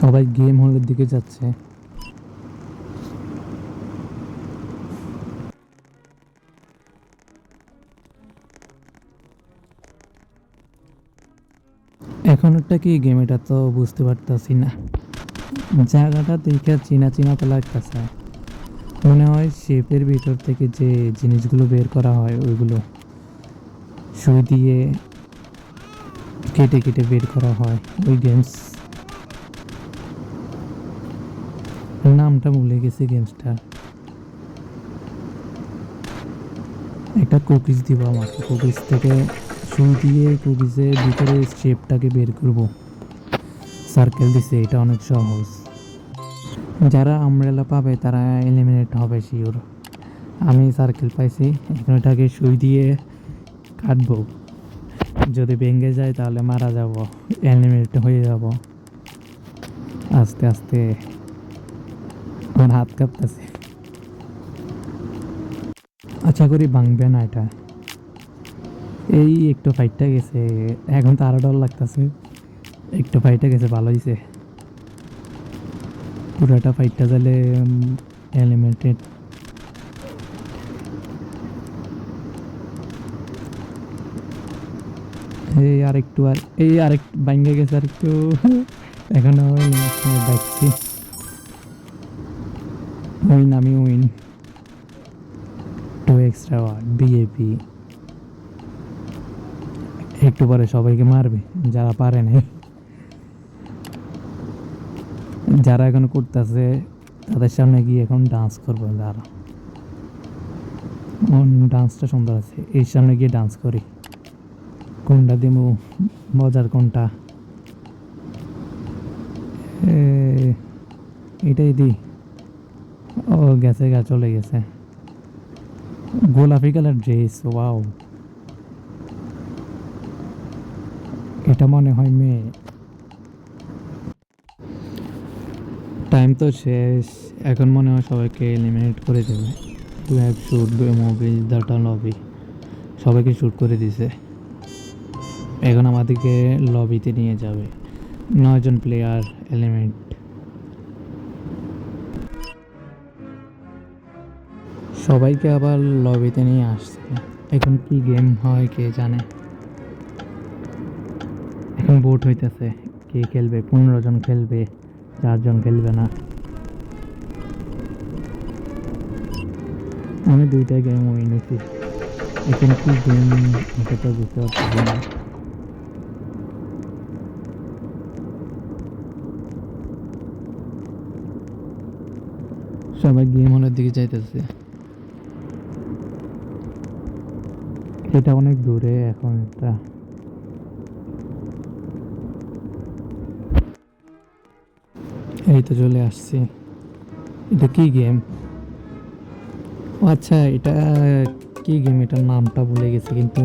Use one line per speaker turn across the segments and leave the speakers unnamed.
সবাই গেম হলের দিকে যাচ্ছে। এখন একটা কি গেম এটা তো বুঝতে পারতাছি না। জায়গাটা দেখে চিনা চিনা তো লাগতেছে, মনে হয় শেপের ভিতর থেকে যে জিনিসগুলো বের করা হয় ওইগুলো সুই দিয়ে কেটে কেটে বের করা হয়, ওই গেমস। নামটা ভুলে গেছি গেমসটা। একটা কুকিজ দিব আমাকে, কুকিজ থেকে সুই দিয়ে কুকিজের ভিতরে শেপটাকে বের করব। সার্কেল দিছে, এটা অনেক সহজ। যারা আমব্রেলা পাবে তারা এলিমিনেট হবে শিওর। আমি সার্কেল পাইছি, এখন এটাকে সুই দিয়ে কাটবো। যদি ভেঙে যায় তাহলে মারা যাব, এলিমিনেট হয়ে যাব। আস্তে আস্তে আমার হাত কাঁপতেছে। আশা করি ভাঙবে না এটা। এই একটু ফাইটটা গেছে, এখন তো আরো ডর লাগতেছে। একটু ফাইটটা গেছে, ভালো হয়েছে। পুরোটা ফাইটটা যাইলে এলিমিনেটেড। এই আর একটু, আর এই আরেক ভাঙে গেছে আর একটু। এখন দেখছি উইন, আমি win. Two extra word BAP. একটু পরে সবাইকে মারবে যারা পারে না। যারা এখন করতেছে তাদের সামনে গিয়ে এখন ডান্স করবো। যারা ডান্সটা সুন্দর আছে, এই সামনে গিয়ে ডান্স করি। কোনটা দিব মজার, কোনটা এটাই দি। ও গেছে, চলে গেছে। গোলাপি কালার ড্রেস, ওয়াও। এটা মনে হয় মেয়ে। টাইম তো শেষ, এখন মনে হয় সবাইকে এলিমিনেট করে দেবে। To have shoot movie that lobby, সবাইকে শ্যুট করে দিছে। এখন আমাদেরকে লবিতে নিয়ে যাবে। 9 জন প্লেয়ার এলিমেন্ট। সবাইকে আবার লবিতে নিয়ে আসছে। এখন কি গেম হয় কে জানে। এখন ভোট হইতেছে কে খেলবে। 15 জন খেলবে, 4 জন খেলবে না। আমি 2টা গেম উইন হয়েছি। এখন কি গেম এটা তো বুঝতে পারছি না। সবাই গেম হলের দিকে যাইতেছে। এটা অনেক দূরে এখন। এটা এই তো চলে আসছি। এটা কি গেম? আচ্ছা, এটা কি গেম, এটার নামটা ভুলে গেছি। কিন্তু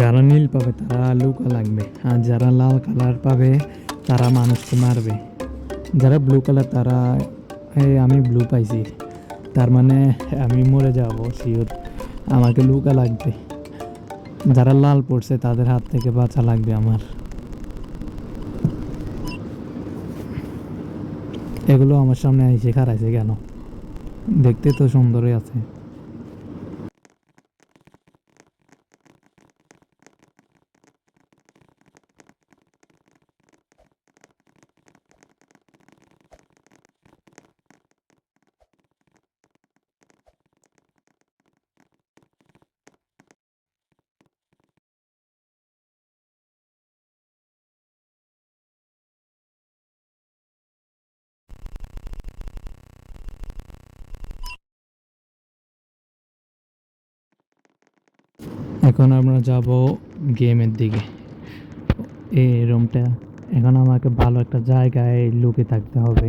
যারা নীল পাবে তারা লুকা লাগবে, আর যারা লাল কালার পাবে তারা মানুষকে মারবে। যারা ব্লু কালার তারা, আমি ব্লু পাইছি, তার মানে আমি মরে যাব শিওর। আমাকে লুকা লাগবে। যারা লাল পড়ছে তাদের হাত থেকে বাঁচা লাগবে আমার। এগুলো আমার সামনে এসে খারাইছে কেন? দেখতে তো সুন্দরই আছে। এখন আমরা যাব গেমের দিকে। এই রুমটা, এখন আমাকে ভালো একটা জায়গায় লুকে থাকতে হবে।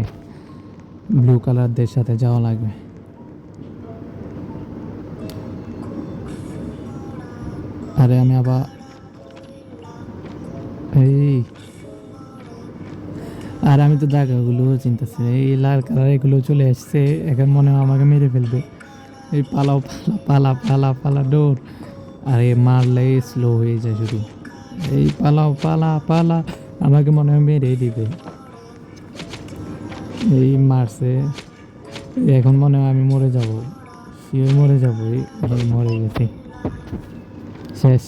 ব্লু কালারদের সাথে যাওয়া লাগবে। আরে আমি আবার এই, আর আমি তো জায়গাগুলো চিন্তাছি। এই লাল কালার এগুলো চলে আসছে, এখন মনে হয় আমাকে মেরে ফেলবে। এই পালাও, পালা পালা পালা পালা, ডোর। আর এ মারলে স্লো হয়ে যায় শুধু। এই পালাও, পালা পালা, আমাকে মনে হয় মেরে দিবে। এই মারছে, এখন মনে হয় আমি মরে যাব, শিওর মরে যাবো, এই মরে গেছি, শেষ।